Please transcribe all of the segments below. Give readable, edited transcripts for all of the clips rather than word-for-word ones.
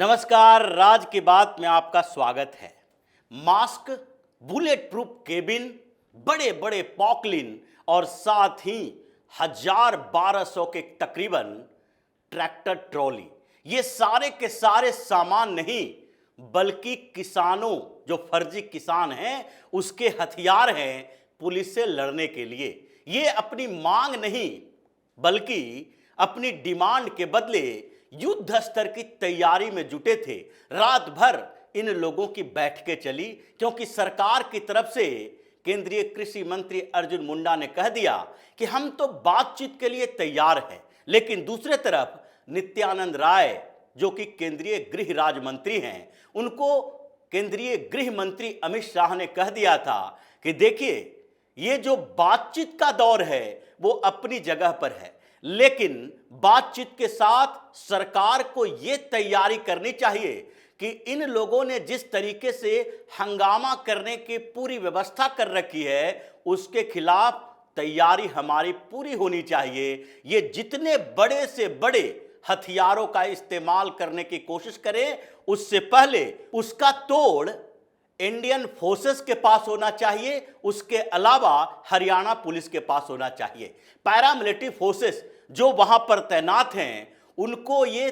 नमस्कार, राज की बात में आपका स्वागत है। मास्क, बुलेट प्रूफ केबिन, बड़े बड़े पॉकलिन और साथ ही 1200 के तकरीबन ट्रैक्टर ट्रॉली, ये सारे के सारे सामान नहीं बल्कि किसानों, जो फर्जी किसान हैं, उसके हथियार हैं पुलिस से लड़ने के लिए। ये अपनी मांग नहीं बल्कि अपनी डिमांड के बदले युद्ध स्तर की तैयारी में जुटे थे। रात भर इन लोगों की बैठकें चली क्योंकि सरकार की तरफ से केंद्रीय कृषि मंत्री अर्जुन मुंडा ने कह दिया कि हम तो बातचीत के लिए तैयार हैं, लेकिन दूसरे तरफ नित्यानंद राय जो कि केंद्रीय गृह राज्य मंत्री हैं, उनको केंद्रीय गृह मंत्री अमित शाह ने कह दिया था कि देखिए, ये जो बातचीत का दौर है वो अपनी जगह पर है, लेकिन बातचीत के साथ सरकार को यह तैयारी करनी चाहिए कि इन लोगों ने जिस तरीके से हंगामा करने की पूरी व्यवस्था कर रखी है, उसके खिलाफ तैयारी हमारी पूरी होनी चाहिए। ये जितने बड़े से बड़े हथियारों का इस्तेमाल करने की कोशिश करें, उससे पहले उसका तोड़ इंडियन फोर्सेस के पास होना चाहिए, उसके अलावा हरियाणा पुलिस के पास होना चाहिए। पैरामिलिट्री फोर्सेस जो वहां पर तैनात हैं, उनको ये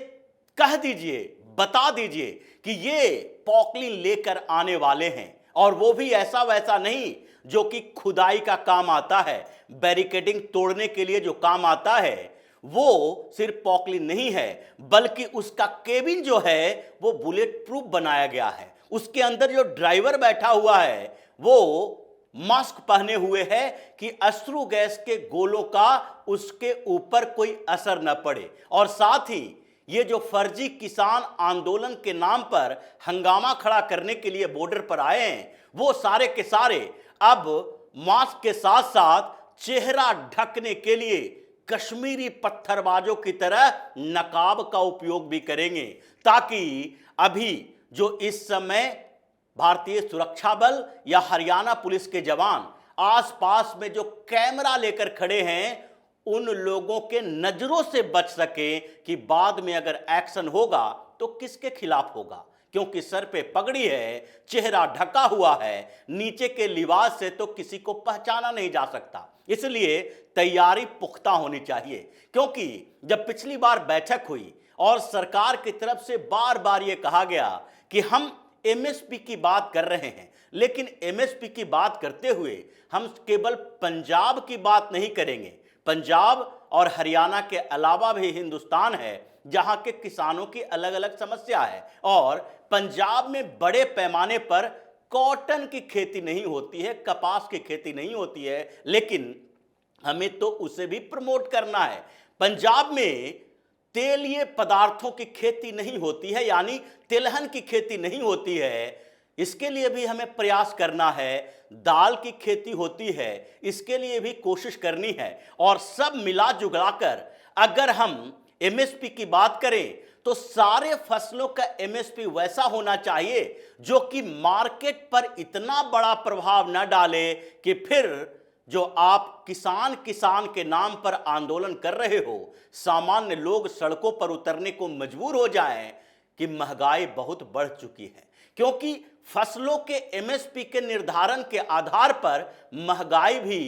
कह दीजिए, बता दीजिए कि ये पॉकलिन लेकर आने वाले हैं, और वो भी ऐसा वैसा नहीं जो कि खुदाई का काम आता है, बैरिकेडिंग तोड़ने के लिए जो काम आता है, वो सिर्फ पॉकलिन नहीं है बल्कि उसका केबिन जो है वो बुलेट प्रूफ बनाया गया है। उसके अंदर जो ड्राइवर बैठा हुआ है वो मास्क पहने हुए है कि अश्रु गैस के गोलों का उसके ऊपर कोई असर न पड़े। और साथ ही ये जो फर्जी किसान आंदोलन के नाम पर हंगामा खड़ा करने के लिए बॉर्डर पर आए हैं, वो सारे के सारे अब मास्क के साथ साथ चेहरा ढकने के लिए कश्मीरी पत्थरबाजों की तरह नकाब का उपयोग भी करेंगे, ताकि अभी जो इस समय भारतीय सुरक्षा बल या हरियाणा पुलिस के जवान आसपास में जो कैमरा लेकर खड़े हैं, उन लोगों के नजरों से बच सके कि बाद में अगर एक्शन होगा तो किसके खिलाफ होगा, क्योंकि सर पे पगड़ी है, चेहरा ढका हुआ है, नीचे के लिबास से तो किसी को पहचाना नहीं जा सकता। इसलिए तैयारी पुख्ता होनी चाहिए, क्योंकि जब पिछली बार बैठक हुई और सरकार की तरफ से बार बार यह कहा गया कि हम एमएसपी की बात कर रहे हैं, लेकिन एमएसपी की बात करते हुए हम केवल पंजाब की बात नहीं करेंगे। पंजाब और हरियाणा के अलावा भी हिंदुस्तान है जहां के किसानों की अलग अलग समस्या है, और पंजाब में बड़े पैमाने पर कॉटन की खेती नहीं होती है, कपास की खेती नहीं होती है, लेकिन हमें तो उसे भी प्रमोट करना है। पंजाब में तेलीय पदार्थों की खेती नहीं होती है, यानी तिलहन की खेती नहीं होती है, इसके लिए भी हमें प्रयास करना है। दाल की खेती होती है, इसके लिए भी कोशिश करनी है। और सब मिला जुगलाकर अगर हम एमएसपी की बात करें तो सारे फसलों का एमएसपी वैसा होना चाहिए जो कि मार्केट पर इतना बड़ा प्रभाव न डाले कि फिर जो आप किसान के नाम पर आंदोलन कर रहे हो, सामान्य लोग सड़कों पर उतरने को मजबूर हो जाएं कि महंगाई बहुत बढ़ चुकी है। क्योंकि फसलों के एमएसपी के निर्धारण के आधार पर महंगाई भी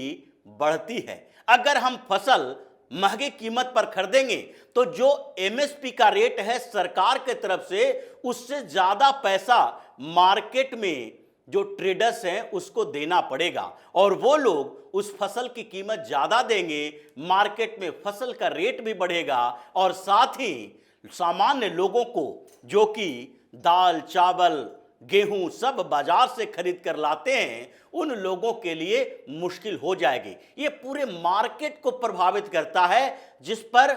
बढ़ती है। अगर हम फसल महंगी कीमत पर खरीदेंगे तो जो एमएसपी का रेट है सरकार के तरफ से, उससे ज्यादा पैसा मार्केट में जो ट्रेडर्स हैं उसको देना पड़ेगा, और वो लोग उस फसल की कीमत ज्यादा देंगे, मार्केट में फसल का रेट भी बढ़ेगा, और साथ ही सामान्य लोगों को जो कि दाल, चावल, गेहूं सब बाजार से खरीद कर लाते हैं, उन लोगों के लिए मुश्किल हो जाएगी। ये पूरे मार्केट को प्रभावित करता है, जिस पर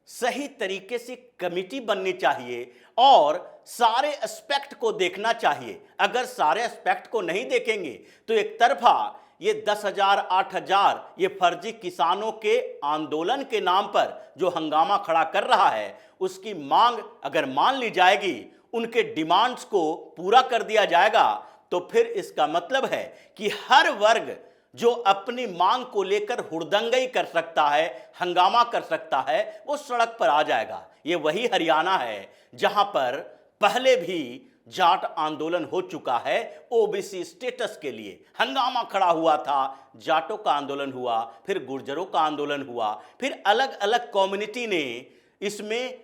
सही तरीके से कमिटी बननी चाहिए और सारे एस्पेक्ट को देखना चाहिए। अगर सारे एस्पेक्ट को नहीं देखेंगे तो एक तरफा ये 10,000, 8,000 ये फर्जी किसानों के आंदोलन के नाम पर जो हंगामा खड़ा कर रहा है, उसकी मांग अगर मान ली जाएगी, उनके डिमांड्स को पूरा कर दिया जाएगा, तो फिर इसका मतलब है कि हर वर्ग जो अपनी मांग को लेकर हुड़दंगई कर सकता है, हंगामा कर सकता है, वो सड़क पर आ जाएगा। ये वही हरियाणा है जहां पर पहले भी जाट आंदोलन हो चुका है, ओबीसी स्टेटस के लिए हंगामा खड़ा हुआ था, जाटों का आंदोलन हुआ, फिर गुर्जरों का आंदोलन हुआ, फिर अलग अलग कम्युनिटी ने इसमें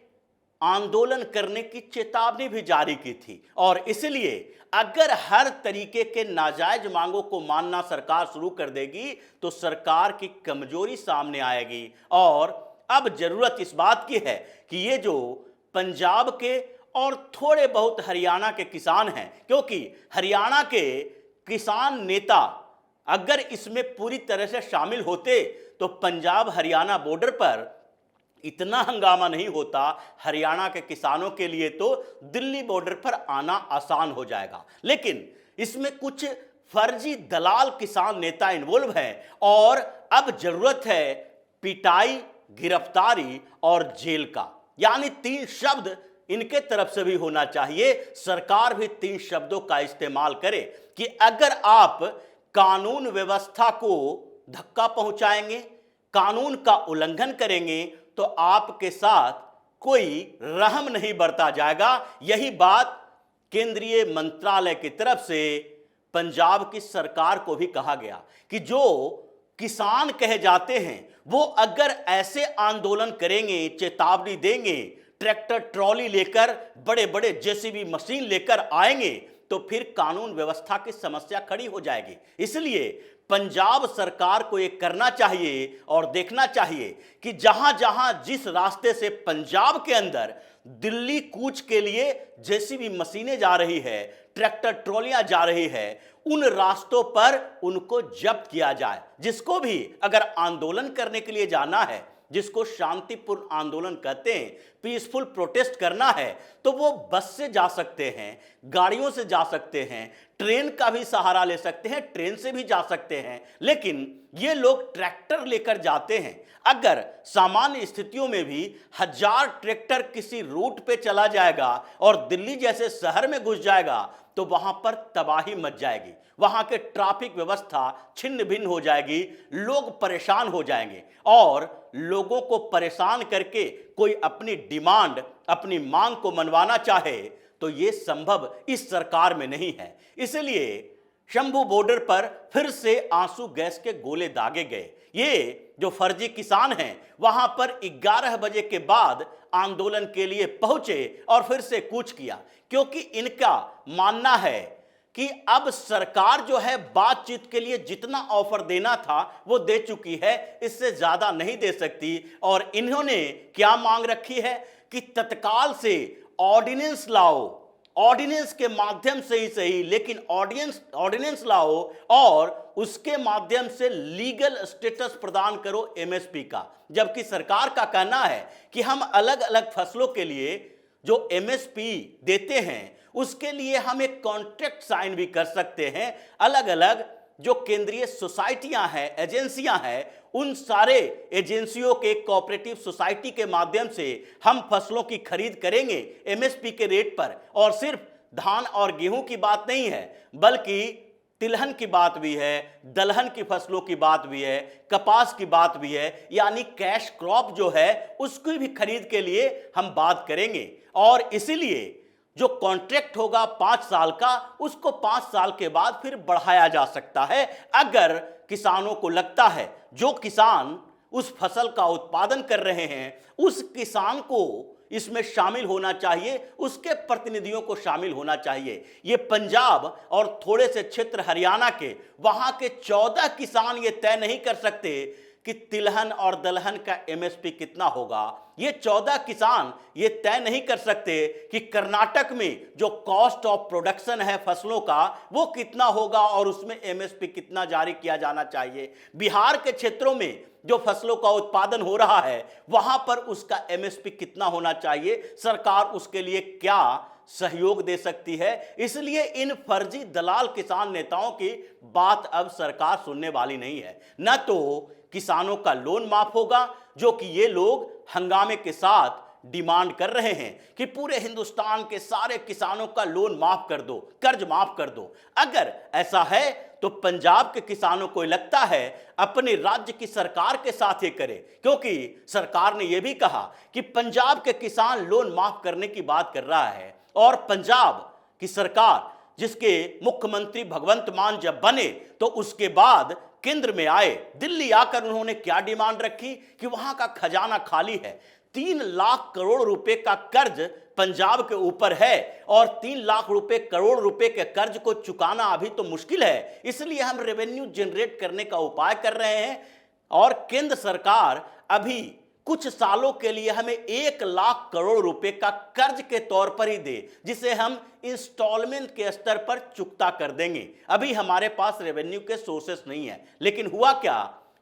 आंदोलन करने की चेतावनी भी जारी की थी। और इसलिए अगर हर तरीके के नाजायज मांगों को मानना सरकार शुरू कर देगी तो सरकार की कमजोरी सामने आएगी। और अब जरूरत इस बात की है कि ये जो पंजाब के और थोड़े बहुत हरियाणा के किसान हैं, क्योंकि हरियाणा के किसान नेता अगर इसमें पूरी तरह से शामिल होते तो पंजाब हरियाणा बॉर्डर पर इतना हंगामा नहीं होता। हरियाणा के किसानों के लिए तो दिल्ली बॉर्डर पर आना आसान हो जाएगा, लेकिन इसमें कुछ फर्जी दलाल किसान नेता इन्वॉल्व हैं और अब जरूरत है पिटाई, गिरफ्तारी और जेल का। यानी 3 शब्द इनके तरफ से भी होना चाहिए। सरकार भी 3 शब्दों का इस्तेमाल करे कि अगर आप कानून व्यवस्था को धक्का पहुंचाएंगे, कानून का उल्लंघन करेंगे तो आपके साथ कोई रहम नहीं बरता जाएगा। यही बात केंद्रीय मंत्रालय की तरफ से पंजाब की सरकार को भी कहा गया कि जो किसान कहे जाते हैं वो अगर ऐसे आंदोलन करेंगे, चेतावनी देंगे, ट्रैक्टर ट्रॉली लेकर, बड़े बड़े जेसीबी मशीन लेकर आएंगे तो फिर कानून व्यवस्था की समस्या खड़ी हो जाएगी। इसलिए पंजाब सरकार को ये करना चाहिए और देखना चाहिए कि जहां जहां जिस रास्ते से पंजाब के अंदर दिल्ली कूच के लिए जेसीबी मशीनें जा रही है, ट्रैक्टर ट्रॉलियां जा रही है, उन रास्तों पर उनको जब्त किया जाए। जिसको भी अगर आंदोलन करने के लिए जाना है, जिसको शांतिपूर्ण आंदोलन कहते हैं, पीसफुल प्रोटेस्ट करना है, तो वो बस से जा सकते हैं, गाड़ियों से जा सकते हैं, ट्रेन का भी सहारा ले सकते हैं, ट्रेन से भी जा सकते हैं। लेकिन ये लोग ट्रैक्टर लेकर जाते हैं। अगर सामान्य स्थितियों में भी 1000 ट्रैक्टर किसी रूट पे चला जाएगा और दिल्ली जैसे शहर में घुस जाएगा तो वहां पर तबाही मच जाएगी, वहां के ट्रैफिक व्यवस्था छिन्न भिन्न हो जाएगी, लोग परेशान हो जाएंगे। और लोगों को परेशान करके कोई अपनी डिमांड, अपनी मांग को मनवाना चाहे तो यह संभव इस सरकार में नहीं है। इसलिए शंभू बॉर्डर पर फिर से आंसू गैस के गोले दागे गए। ये जो फर्जी किसान हैं वहां पर 11 बजे के बाद आंदोलन के लिए पहुंचे और फिर से कूच किया, क्योंकि इनका मानना है कि अब सरकार जो है बातचीत के लिए जितना ऑफर देना था वो दे चुकी है, इससे ज्यादा नहीं दे सकती। और इन्होंने क्या मांग रखी है कि तत्काल से ऑर्डिनेंस लाओ, ऑर्डिनेंस के माध्यम से ही सही, लेकिन ऑर्डिनेंस लाओ और उसके माध्यम से लीगल स्टेटस प्रदान करो एमएसपी का। जबकि सरकार का कहना है कि हम अलग अलग फसलों के लिए जो एमएसपी देते हैं उसके लिए हम एक कॉन्ट्रैक्ट साइन भी कर सकते हैं। अलग अलग जो केंद्रीय सोसाइटियां हैं, एजेंसियां हैं, उन सारे एजेंसियों के कोऑपरेटिव सोसाइटी के माध्यम से हम फसलों की खरीद करेंगे एमएसपी के रेट पर। और सिर्फ धान और गेहूं की बात नहीं है, बल्कि तिलहन की बात भी है, दलहन की फसलों की बात भी है, कपास की बात भी है। यानी कैश क्रॉप जो है उसकी भी खरीद के लिए हम बात करेंगे। और इसीलिए जो कॉन्ट्रैक्ट होगा 5 साल का, उसको 5 साल के बाद फिर बढ़ाया जा सकता है। अगर किसानों को लगता है जो किसान उस फसल का उत्पादन कर रहे हैं उस किसान को इसमें शामिल होना चाहिए, उसके प्रतिनिधियों को शामिल होना चाहिए। ये पंजाब और थोड़े से क्षेत्र हरियाणा के वहां के 14 किसान ये तय नहीं कर सकते कि तिलहन और दलहन का एमएसपी कितना होगा। ये 14 किसान ये तय नहीं कर सकते कि कर्नाटक में जो कॉस्ट ऑफ प्रोडक्शन है फसलों का वो कितना होगा और उसमें एमएसपी कितना जारी किया जाना चाहिए। बिहार के क्षेत्रों में जो फसलों का उत्पादन हो रहा है वहां पर उसका एमएसपी कितना होना चाहिए, सरकार उसके लिए क्या सहयोग दे सकती है। इसलिए इन फर्जी दलाल किसान नेताओं की बात अब सरकार सुनने वाली नहीं है। न तो किसानों का लोन माफ होगा, जो कि ये लोग हंगामे के साथ डिमांड कर रहे हैं कि पूरे हिंदुस्तान के सारे किसानों का लोन माफ कर दो, कर्ज माफ कर दो। अगर ऐसा है तो पंजाब के किसानों को लगता है अपने राज्य की सरकार के साथ ये करे, क्योंकि सरकार ने यह भी कहा कि पंजाब के किसान लोन माफ करने की बात कर रहा है और पंजाब की सरकार जिसके मुख्यमंत्री भगवंत मान जब बने तो उसके बाद केंद्र में आए, दिल्ली आकर उन्होंने क्या डिमांड रखी कि वहां का खजाना खाली है, 3 लाख करोड़ रुपए का कर्ज पंजाब के ऊपर है और 3 लाख रुपए करोड़ रुपए के कर्ज को चुकाना अभी तो मुश्किल है, इसलिए हम रेवेन्यू जनरेट करने का उपाय कर रहे हैं और केंद्र सरकार अभी कुछ सालों के लिए हमें 1 लाख करोड़ रुपए का कर्ज के तौर पर ही दे, जिसे हम इंस्टॉलमेंट के स्तर पर चुकता कर देंगे। अभी हमारे पास रेवेन्यू के सोर्सेस नहीं है। लेकिन हुआ क्या?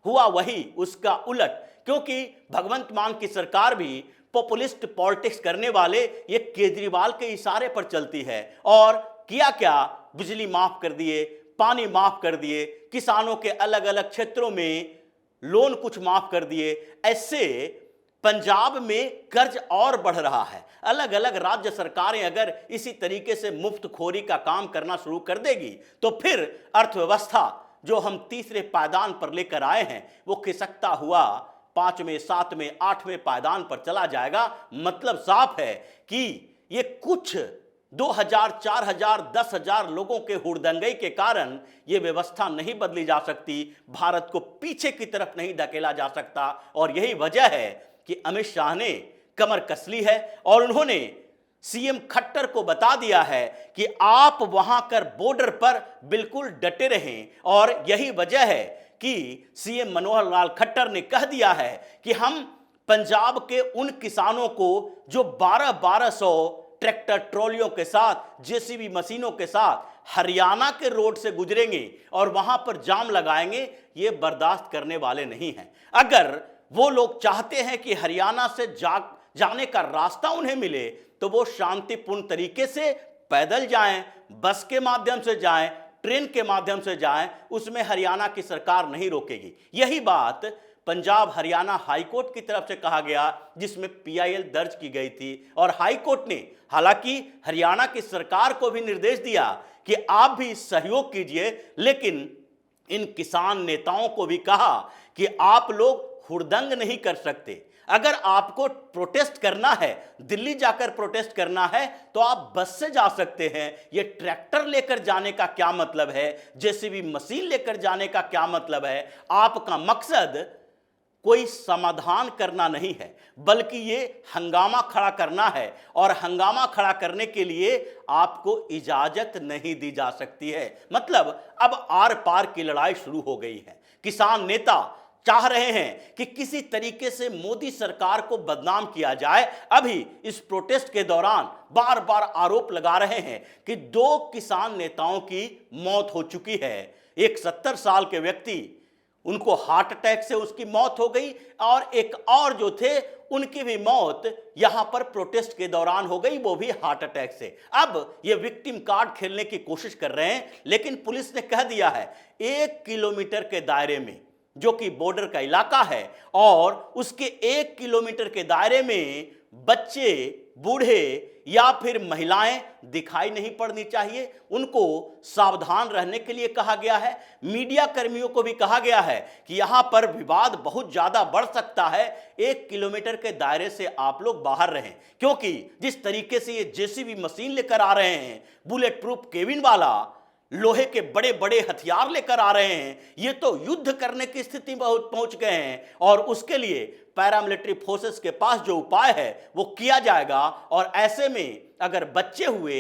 हुआ वही उसका उलट, क्योंकि भगवंत मान की सरकार भी पॉपुलिस्ट पॉलिटिक्स करने वाले ये केजरीवाल के इशारे पर चलती है और किया क्या, बिजली माफ कर दिए, पानी माफ कर दिए, किसानों के अलग अलग क्षेत्रों में लोन कुछ माफ कर दिए। ऐसे पंजाब में कर्ज और बढ़ रहा है। अलग अलग राज्य सरकारें अगर इसी तरीके से मुफ्तखोरी का काम करना शुरू कर देगी तो फिर अर्थव्यवस्था जो हम तीसरे पायदान पर लेकर आए हैं वो खिसकता हुआ 5वें, 7वें, 8वें पायदान पर चला जाएगा। मतलब साफ है कि ये कुछ 2000, 4000, 10,000 लोगों के हुड़दंगई के कारण यह व्यवस्था नहीं बदली जा सकती, भारत को पीछे की तरफ नहीं धकेला जा सकता। और यही वजह है कि अमित शाह ने कमर कस ली है और उन्होंने सीएम खट्टर को बता दिया है कि आप वहां कर बॉर्डर पर बिल्कुल डटे रहें। और यही वजह है कि सीएम मनोहर लाल खट्टर ने कह दिया है कि हम पंजाब के उन किसानों को जो 1200 ट्रैक्टर ट्रॉलियों के साथ, जेसीबी मशीनों के साथ हरियाणा के रोड से गुजरेंगे और वहां पर जाम लगाएंगे, ये बर्दाश्त करने वाले नहीं हैं। अगर वो लोग चाहते हैं कि हरियाणा से जाने का रास्ता उन्हें मिले तो वो शांतिपूर्ण तरीके से पैदल जाएं, बस के माध्यम से जाएं, ट्रेन के माध्यम से जाएं, उसमें हरियाणा की सरकार नहीं रोकेगी। यही बात पंजाब हरियाणा हाईकोर्ट की तरफ से कहा गया जिसमें पीआईएल दर्ज की गई थी और हाईकोर्ट ने हालांकि हरियाणा की सरकार को भी निर्देश दिया कि आप भी सहयोग कीजिए, लेकिन इन किसान नेताओं को भी कहा कि आप लोग हुड़दंग नहीं कर सकते। अगर आपको प्रोटेस्ट करना है, दिल्ली जाकर प्रोटेस्ट करना है तो आप बस से जा सकते हैं। ये ट्रैक्टर लेकर जाने का क्या मतलब है, जेसीबी मशीन लेकर जाने का क्या मतलब है? आपका मकसद कोई समाधान करना नहीं है बल्कि ये हंगामा खड़ा करना है और हंगामा खड़ा करने के लिए आपको इजाजत नहीं दी जा सकती है। मतलब अब आर पार की लड़ाई शुरू हो गई है। किसान नेता चाह रहे हैं कि किसी तरीके से मोदी सरकार को बदनाम किया जाए। अभी इस प्रोटेस्ट के दौरान बार बार आरोप लगा रहे हैं कि 2 किसान नेताओं की मौत हो चुकी है। एक 70 साल के व्यक्ति, उनको हार्ट अटैक से उसकी मौत हो गई और एक और जो थे उनकी भी मौत यहां पर प्रोटेस्ट के दौरान हो गई, वो भी हार्ट अटैक से। अब ये विक्टिम कार्ड खेलने की कोशिश कर रहे हैं, लेकिन पुलिस ने कह दिया है 1 किलोमीटर के दायरे में, जो कि बॉर्डर का इलाका है, और उसके 1 किलोमीटर के दायरे में बच्चे, बूढ़े या फिर महिलाएं दिखाई नहीं पड़नी चाहिए। उनको सावधान रहने के लिए कहा गया है। मीडिया कर्मियों को भी कहा गया है कि यहां पर विवाद बहुत ज्यादा बढ़ सकता है, 1 किलोमीटर के दायरे से आप लोग बाहर रहें, क्योंकि जिस तरीके से ये जेसीबी मशीन लेकर आ रहे हैं, बुलेट प्रूफ केबिन वाला, लोहे के बड़े बड़े हथियार लेकर आ रहे हैं, ये तो युद्ध करने की स्थिति में पहुंच गए हैं। और उसके लिए पैरामिलिट्री फोर्सेस के पास जो उपाय है वो किया जाएगा। और ऐसे में अगर बच्चे हुए,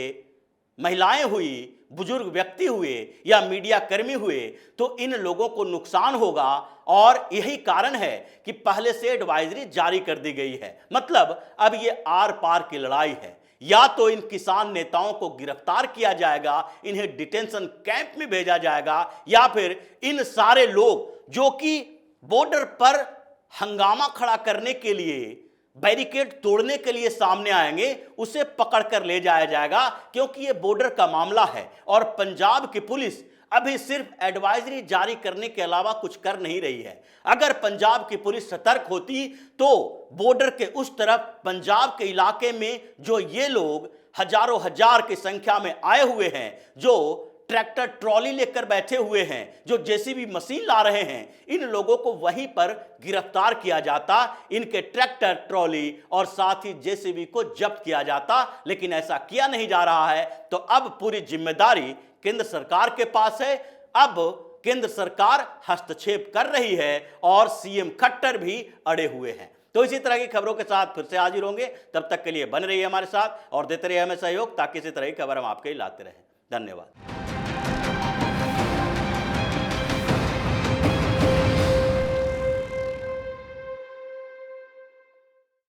महिलाएं हुई, बुजुर्ग व्यक्ति हुए या मीडिया कर्मी हुए तो इन लोगों को नुकसान होगा। और यही कारण है कि पहले से एडवाइजरी जारी कर दी गई है। मतलब अब ये आर पार की लड़ाई है। या तो इन किसान नेताओं को गिरफ्तार किया जाएगा, इन्हें डिटेंशन कैंप में भेजा जाएगा, या फिर इन सारे लोग जो कि बॉर्डर पर हंगामा खड़ा करने के लिए, बैरिकेड तोड़ने के लिए सामने आएंगे, उसे पकड़कर ले जाया जाएगा, क्योंकि यह बॉर्डर का मामला है। और पंजाब की पुलिस अभी सिर्फ एडवाइजरी जारी करने के अलावा कुछ कर नहीं रही है। अगर पंजाब की पुलिस सतर्क होती तो बॉर्डर के उस तरफ पंजाब के इलाके में जो ये लोग हजारों हजार की संख्या में आए हुए हैं, जो ट्रैक्टर ट्रॉली लेकर बैठे हुए हैं, जो जेसीबी मशीन ला रहे हैं, इन लोगों को वहीं पर गिरफ्तार किया जाता, इनके ट्रैक्टर ट्रॉली और साथ ही जेसीबी को जब्त किया जाता, लेकिन ऐसा किया नहीं जा रहा है। तो अब पूरी जिम्मेदारी केंद्र सरकार के पास है। अब केंद्र सरकार हस्तक्षेप कर रही है और सीएम खट्टर भी अड़े हुए हैं। तो इसी तरह की खबरों के साथ फिर से हाजिर होंगे। तब तक के लिए बने रहिए हमारे साथ और देते रहिए हमें सहयोग, ताकि इसी तरह की खबर हम आपके लिए लाते रहें। धन्यवाद।